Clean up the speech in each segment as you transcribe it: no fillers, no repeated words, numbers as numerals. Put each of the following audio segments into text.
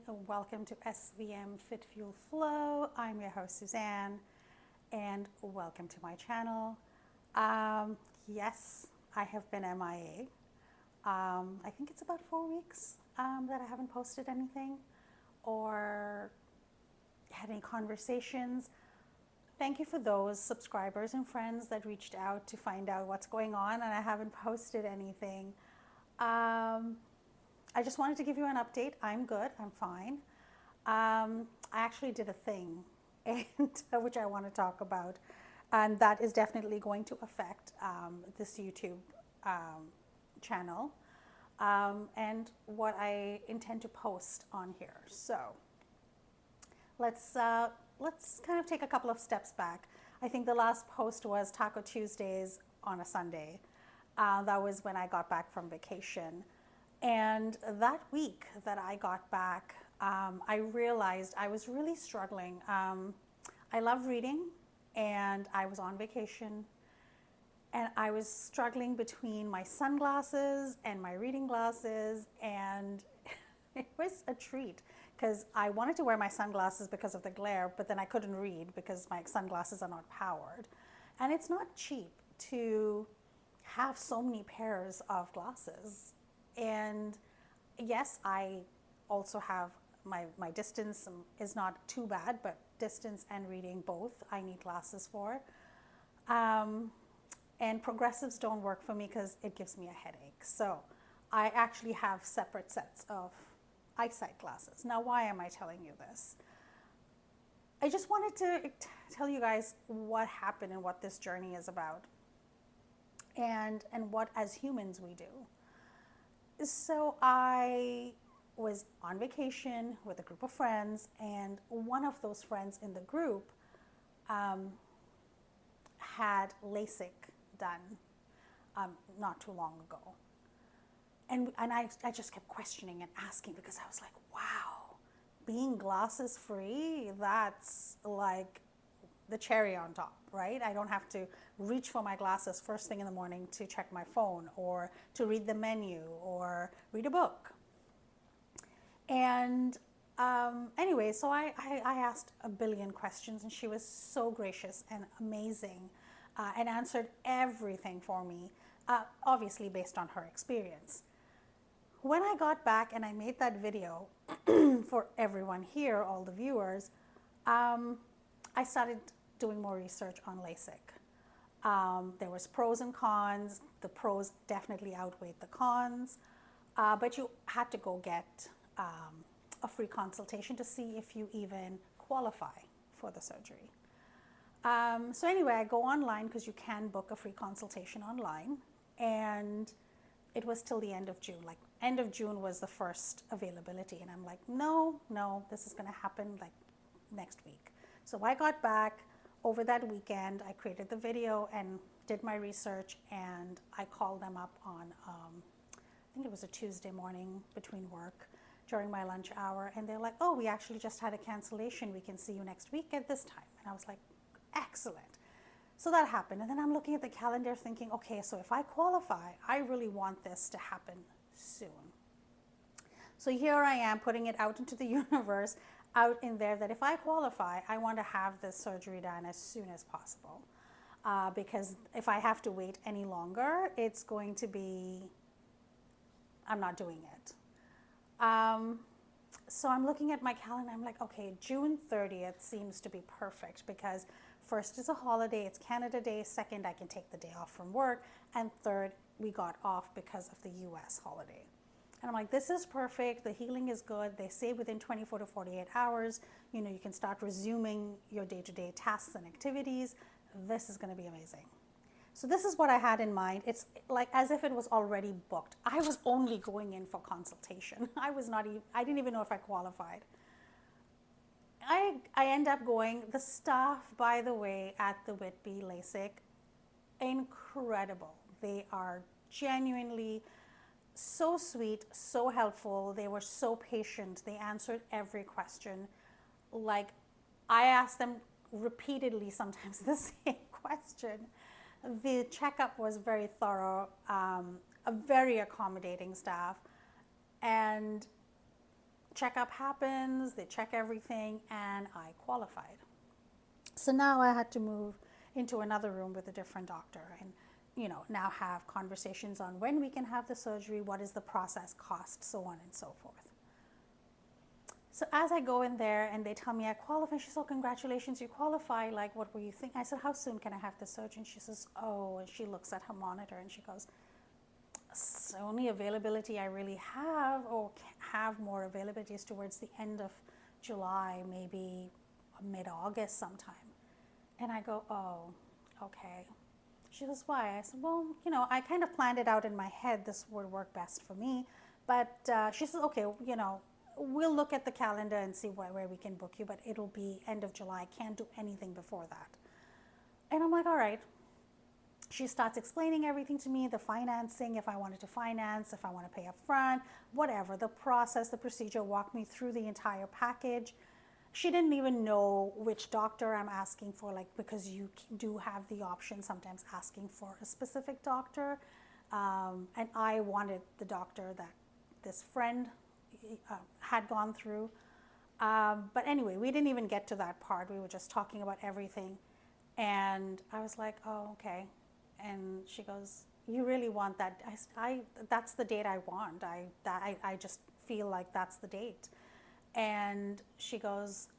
welcome to SVM Fit Fuel Flow. I'm your host Suzanne, and welcome to my channel. Yes, I have been MIA. I think it's about 4 weeks that I haven't posted anything or had any conversations. Thank you for those subscribers and friends that reached out to find out what's going on, and I haven't posted anything. I just wanted to give you an update. I'm good. I'm fine. I actually did a thing, and which I want to talk about, and that is definitely going to affect this YouTube channel and what I intend to post on here. So let's kind of take a couple of steps back. I think the last post was Taco Tuesdays on a Sunday. That was when I got back from vacation. And that week that I got back, I realized I was really struggling. I love reading, and I was on vacation, and I was struggling between my sunglasses and my reading glasses, and it was a treat because I wanted to wear my sunglasses because of the glare, but then I couldn't read because my sunglasses are not powered. And it's not cheap to have so many pairs of glasses. And yes, I also have my distance is not too bad, but distance and reading both I need glasses for. And progressives don't work for me because it gives me a headache. So I actually have separate sets of eyesight glasses. Now, why am I telling you this? I just wanted to tell you guys what happened and what this journey is about, and what as humans we do. So I was on vacation with a group of friends, and one of those friends in the group had LASIK done not too long ago. And I just kept questioning and asking because I was like, wow, being glasses free, that's like the cherry on top, right? I don't have to reach for my glasses first thing in the morning to check my phone or to read the menu or read a book. And anyway, so I asked a billion questions, and she was so gracious and amazing and answered everything for me, obviously based on her experience. When I got back and I made that video for everyone here, all the viewers, I started doing more research on LASIK. There was pros and cons. The pros definitely outweighed the cons, but you had to go get a free consultation to see if you even qualify for the surgery. So anyway, I go online because you can book a free consultation online, and it was till the end of June. Like end of June was the first availability, and I'm like, no, this is going to happen like next week. So I got back over that weekend. I created the video and did my research, and I called them up on, I think it was a Tuesday morning between work during my lunch hour, and they're like, oh, we actually just had a cancellation. We can see you next week at this time. And I was like, excellent. So that happened. And then I'm looking at the calendar thinking, okay, so if I qualify, I really want this to happen soon. So here I am putting it out into the universe, out in there, that if I qualify, I want to have this surgery done as soon as possible. Because if I have to wait any longer, it's going to be, I'm not doing it. So I'm looking at my calendar, I'm like, okay, June 30th seems to be perfect because first is a holiday, it's Canada Day, second, I can take the day off from work, and third, we got off because of the US holiday. And I'm like, this is perfect, the healing is good. They say within 24 to 48 hours, you can start resuming your day-to-day tasks and activities. This is gonna be amazing. So this is what I had in mind. It's like as if it was already booked. I was only going in for consultation. I didn't even know if I qualified. I end up going. The staff, by the way, at the Whitby LASIK, incredible. They are genuinely so sweet, so helpful. They were so patient. They answered every question. Like, I asked them repeatedly sometimes the same question. The checkup was very thorough, a very accommodating staff, and checkup happens, they check everything, and I qualified. So now I had to move into another room with a different doctor and, now have conversations on when we can have the surgery, what is the process cost, so on and so forth. So as I go in there and they tell me I qualify, she says, oh, congratulations, you qualify. Like, what were you thinking? I said, how soon can I have the surgery? And she says, oh, and she looks at her monitor and she goes, the only availability I really have or have more availability is towards the end of July, maybe mid-August sometime. And I go, oh, okay. She says, why? I said, well, I kind of planned it out in my head. This would work best for me. But she says, okay, we'll look at the calendar and see where we can book you, but it'll be end of July. Can't do anything before that. And I'm like, all right. She starts explaining everything to me, the financing, if I wanted to finance, if I want to pay up front, whatever, the process, the procedure, walk me through the entire package. She didn't even know which doctor I'm asking for, like, because you do have the option sometimes asking for a specific doctor. And I wanted the doctor that this friend had gone through. But anyway, we didn't even get to that part. We were just talking about everything. And I was like, oh, okay. And she goes, you really want that? That's the date I want. I just feel like that's the date. And she goes,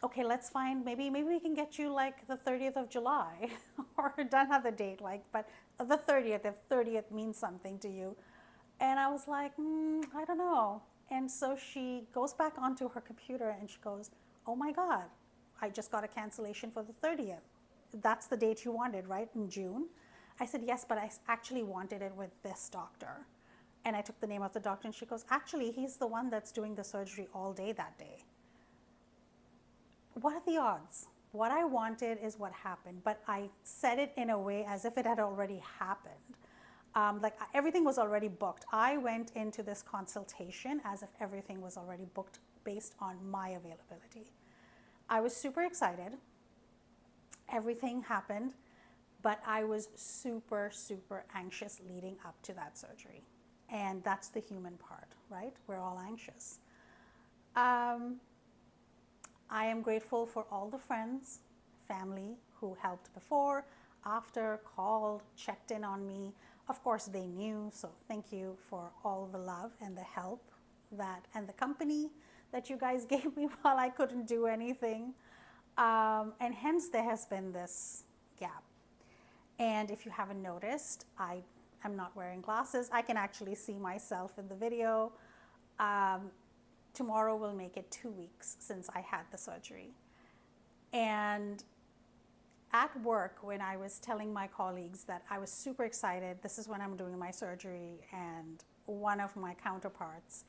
okay, let's find, maybe we can get you like the 30th of July or don't have the date, like, but the 30th, if 30th means something to you. And I was like, I don't know. And so she goes back onto her computer and she goes, oh my God, I just got a cancellation for the 30th. That's the date you wanted, right? In June. I said, yes, but I actually wanted it with this doctor. And I took the name of the doctor and she goes, actually, he's the one that's doing the surgery all day that day. What are the odds? What I wanted is what happened, but I said it in a way as if it had already happened. Like everything was already booked. I went into this consultation as if everything was already booked based on my availability. I was super excited. Everything happened, but I was super, super anxious leading up to that surgery. And that's the human part, right? We're all anxious. I am grateful for all the friends, family who helped before, after, called, checked in on me. Of course, they knew, so thank you for all the love and the help and the company that you guys gave me while I couldn't do anything. And hence there has been this gap. And if you haven't noticed, I am not wearing glasses. I can actually see myself in the video. Tomorrow will make it 2 weeks since I had the surgery. And at work, when I was telling my colleagues that I was super excited, this is when I'm doing my surgery, and one of my counterparts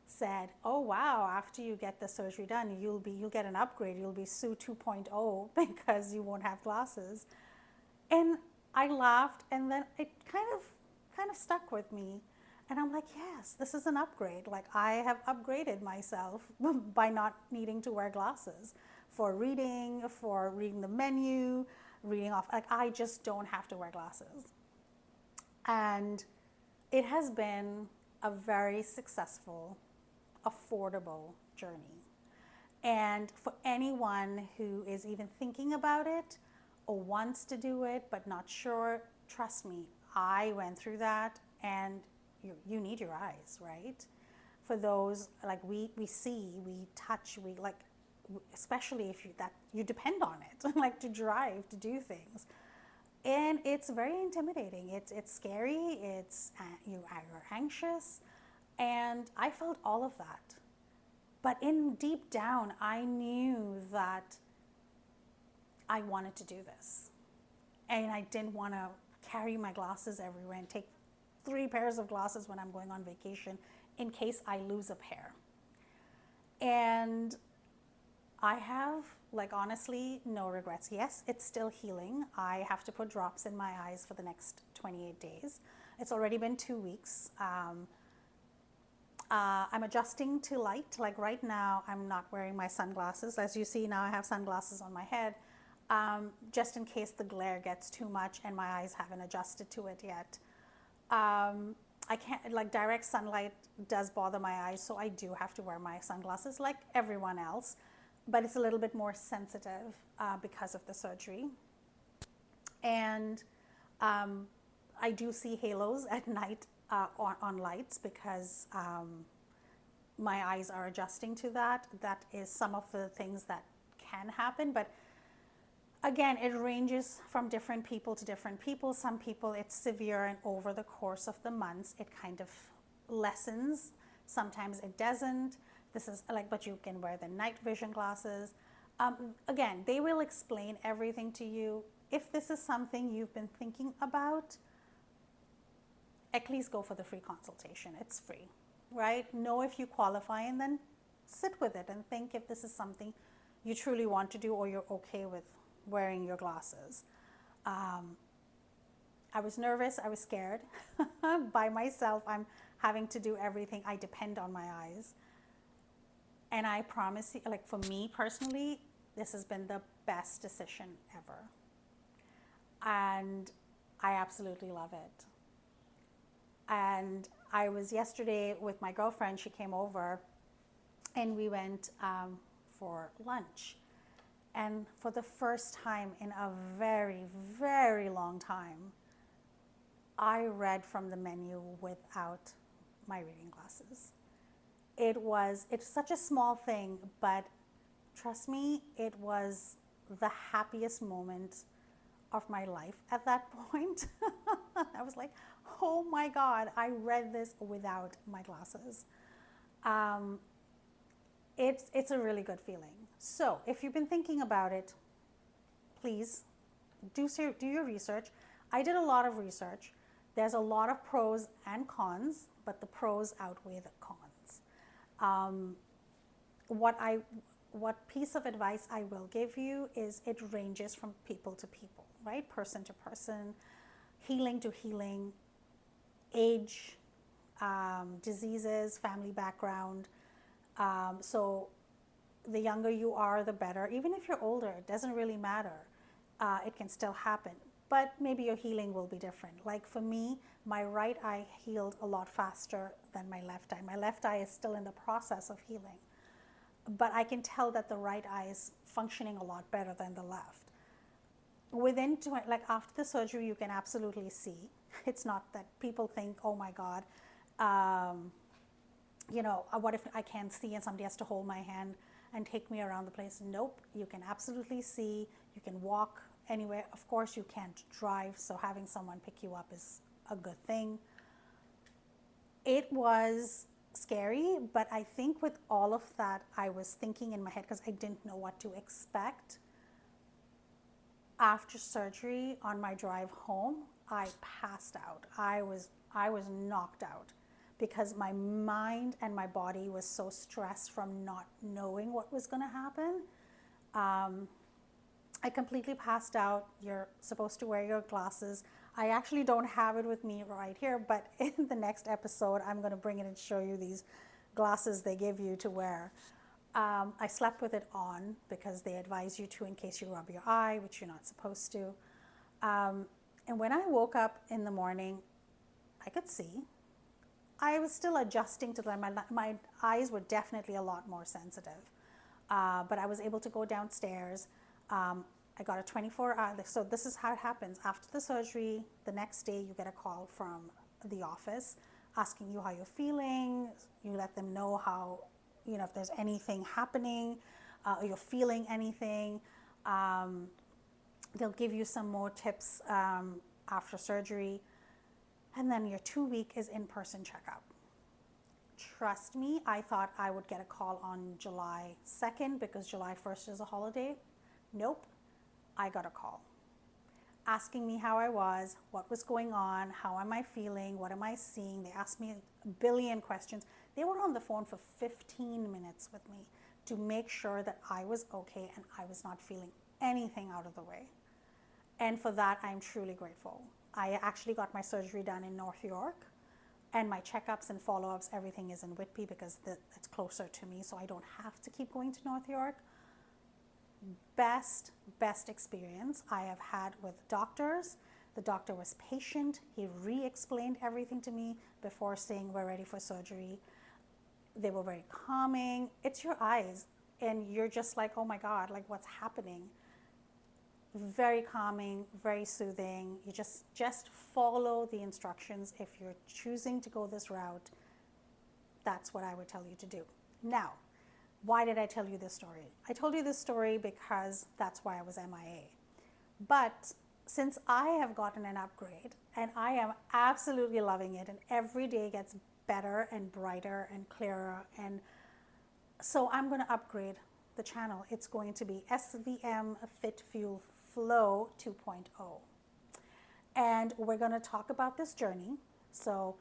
said, oh wow, after you get the surgery done, you'll get an upgrade, you'll be Sue 2.0 because you won't have glasses. And I laughed, and then it kind of stuck with me. And I'm like, yes, this is an upgrade. Like, I have upgraded myself by not needing to wear glasses for reading the menu, reading off. Like, I just don't have to wear glasses. And it has been a very successful, affordable journey. And for anyone who is even thinking about it or wants to do it but not sure, trust me, I went through that, and you need your eyes, right? For those, like, we see, we touch, we like, especially if you depend on it, like to drive, to do things. And it's very intimidating. It's scary. You're anxious. And I felt all of that. But in deep down, I knew that I wanted to do this. And I didn't want to carry my glasses everywhere and take 3 pairs of glasses when I'm going on vacation in case I lose a pair. And I have, like, honestly, no regrets. Yes, it's still healing. I have to put drops in my eyes for the next 28 days. It's already been 2 weeks. I'm adjusting to light. Like right now, I'm not wearing my sunglasses. As you see now, I have sunglasses on my head, just in case the glare gets too much and my eyes haven't adjusted to it yet. I can't, like, direct sunlight does bother my eyes, so I do have to wear my sunglasses like everyone else, but it's a little bit more sensitive because of the surgery. And I do see halos at night on lights because my eyes are adjusting to that. That is some of the things that can happen, but again, it ranges from different people to different people. Some people it's severe, and over the course of the months it kind of lessens. Sometimes it doesn't. This is like, but you can wear the night vision glasses. Again, they will explain everything to you. If this is something you've been thinking about, at least go for the free consultation. It's free, right? Know if you qualify, and then sit with it and think if this is something you truly want to do or you're okay with wearing your glasses. I was nervous, I was scared. By myself, I'm having to do everything. I depend on my eyes. And I promise you, like, for me personally, this has been the best decision ever. And I absolutely love it. And I was yesterday with my girlfriend, she came over and we went for lunch. And for the first time in a very, very long time, I read from the menu without my reading glasses. It's such a small thing, but trust me, it was the happiest moment of my life at that point. I was like, oh my God, I read this without my glasses. It's a really good feeling. So if you've been thinking about it, please do your research. I did a lot of research. There's a lot of pros and cons, but the pros outweigh the cons. What piece of advice I will give you is it ranges from people to people, right? Person to person, healing to healing, age, diseases, family background. So the younger you are, the better. Even if you're older, it doesn't really matter. It can still happen. But maybe your healing will be different. Like for me, my right eye healed a lot faster than my left eye. My left eye is still in the process of healing. But I can tell that the right eye is functioning a lot better than the left. Like after the surgery, you can absolutely see. It's not that people think, oh my God, what if I can't see and somebody has to hold my hand and take me around the place? Nope, you can absolutely see. You can walk anywhere. Of course, you can't drive, so having someone pick you up is a good thing. It was scary, but I think with all of that, I was thinking in my head because I didn't know what to expect. After surgery, on my drive home, I passed out. I was knocked out because my mind and my body was so stressed from not knowing what was going to happen. I completely passed out. You're supposed to wear your glasses. I actually don't have it with me right here, but in the next episode, I'm going to bring it and show you these glasses they give you to wear. I slept with it on because they advise you to in case you rub your eye, which you're not supposed to. And when I woke up in the morning, I could see. I was still adjusting to them. My eyes were definitely a lot more sensitive. But I was able to go downstairs. I got a 24-hour, so this is how it happens. After the surgery, the next day you get a call from the office asking you how you're feeling. You let them know how, if there's anything happening, or you're feeling anything. They'll give you some more tips after surgery. And then your 2-week is in-person checkup. Trust me, I thought I would get a call on July 2nd because July 1st is a holiday. Nope. I got a call asking me how I was, what was going on, how am I feeling, what am I seeing. They asked me a billion questions. They were on the phone for 15 minutes with me to make sure that I was okay and I was not feeling anything out of the way. And for that, I'm truly grateful. I actually got my surgery done in North York, and my checkups and follow-ups, everything is in Whitby because it's closer to me, so I don't have to keep going to North York. Best experience I have had with doctors. The doctor was patient. He re-explained everything to me before saying we're ready for surgery. They were very calming. It's your eyes, and you're just like, oh my God, like what's happening? Very calming, very soothing. You just follow the instructions. If you're choosing to go this route, that's what I would tell you to do. Now, why did I tell you this story? I told you this story because that's why I was MIA. But since I have gotten an upgrade and I am absolutely loving it, and every day gets better and brighter and clearer, and so I'm going to upgrade the channel. It's going to be SVM Fit Fuel Flow 2.0. And we're going to talk about this journey. So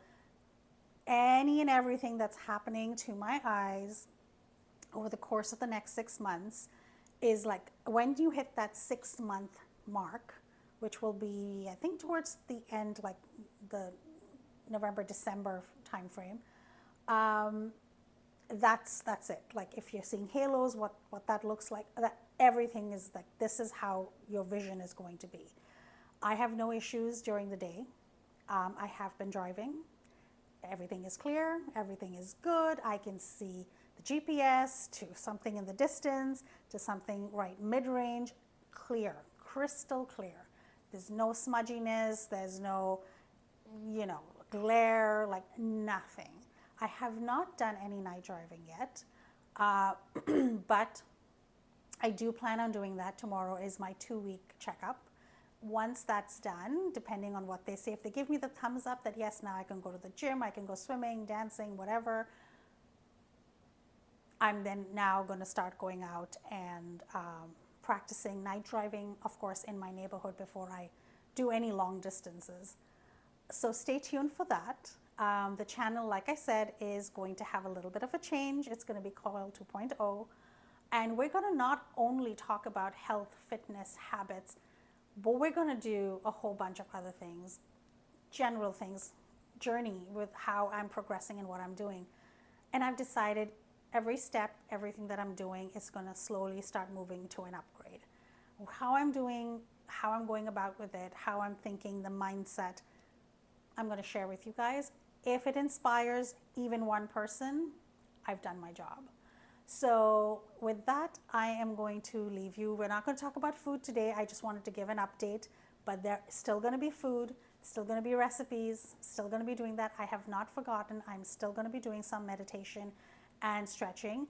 any and everything that's happening to my eyes over the course of the next 6 months is like when you hit that 6-month mark, which will be, I think, towards the end, like the November, December timeframe. That's it. Like if you're seeing halos, what that looks like, that everything is like, this is how your vision is going to be. I have no issues during the day. I have been driving. Everything is clear. Everything is good. I can see the GPS to something in the distance, to something right mid-range, clear, crystal clear. There's no smudginess. There's no, glare, like nothing. I have not done any night driving yet, but I do plan on doing that. Tomorrow is my 2-week checkup. Once that's done, depending on what they say, if they give me the thumbs up that yes, now I can go to the gym, I can go swimming, dancing, whatever, I'm then now going to start going out and practicing night driving, of course, in my neighborhood before I do any long distances. So stay tuned for that. The channel, like I said, is going to have a little bit of a change. It's going to be called 2.0. And we're going to not only talk about health, fitness, habits, but we're going to do a whole bunch of other things, general things, journey with how I'm progressing and what I'm doing. And I've decided every step, everything that I'm doing is going to slowly start moving to an upgrade. How I'm doing, how I'm going about with it, how I'm thinking, the mindset, I'm going to share with you guys. If it inspires even one person, I've done my job. So with that, I am going to leave you. We're not going to talk about food today. I just wanted to give an update, but there's still going to be food, still going to be recipes, still going to be doing that. I have not forgotten. I'm still going to be doing some meditation and stretching.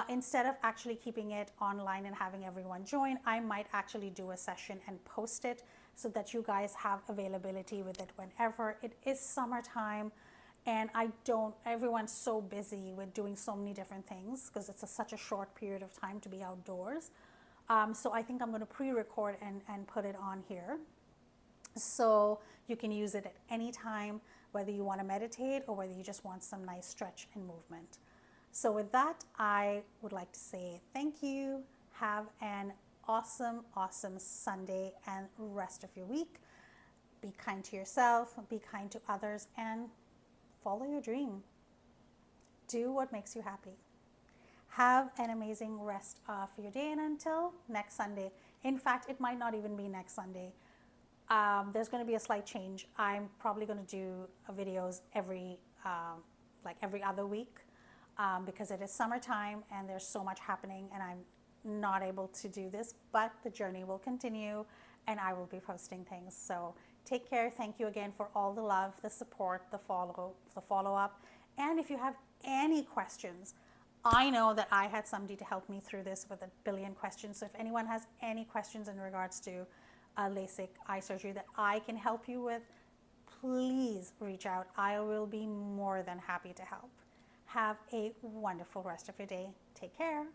Instead of actually keeping it online and having everyone join, I might actually do a session and post it so that you guys have availability with it whenever. It is summertime. And everyone's so busy with doing so many different things because it's such a short period of time to be outdoors. So I think I'm going to pre-record and put it on here. So you can use it at any time, whether you want to meditate or whether you just want some nice stretch and movement. So with that, I would like to say thank you. Have an awesome, awesome Sunday and rest of your week. Be kind to yourself, be kind to others, and follow your dream. Do what makes you happy. Have an amazing rest of your day, and until next Sunday. In fact, it might not even be next Sunday. There's going to be a slight change. I'm probably going to do videos every other week because it is summertime and there's so much happening and I'm not able to do this, but the journey will continue and I will be posting things. So take care. Thank you again for all the love, the support, the follow-up. And if you have any questions, I know that I had somebody to help me through this with a billion questions. So if anyone has any questions in regards to LASIK eye surgery that I can help you with, please reach out. I will be more than happy to help. Have a wonderful rest of your day. Take care.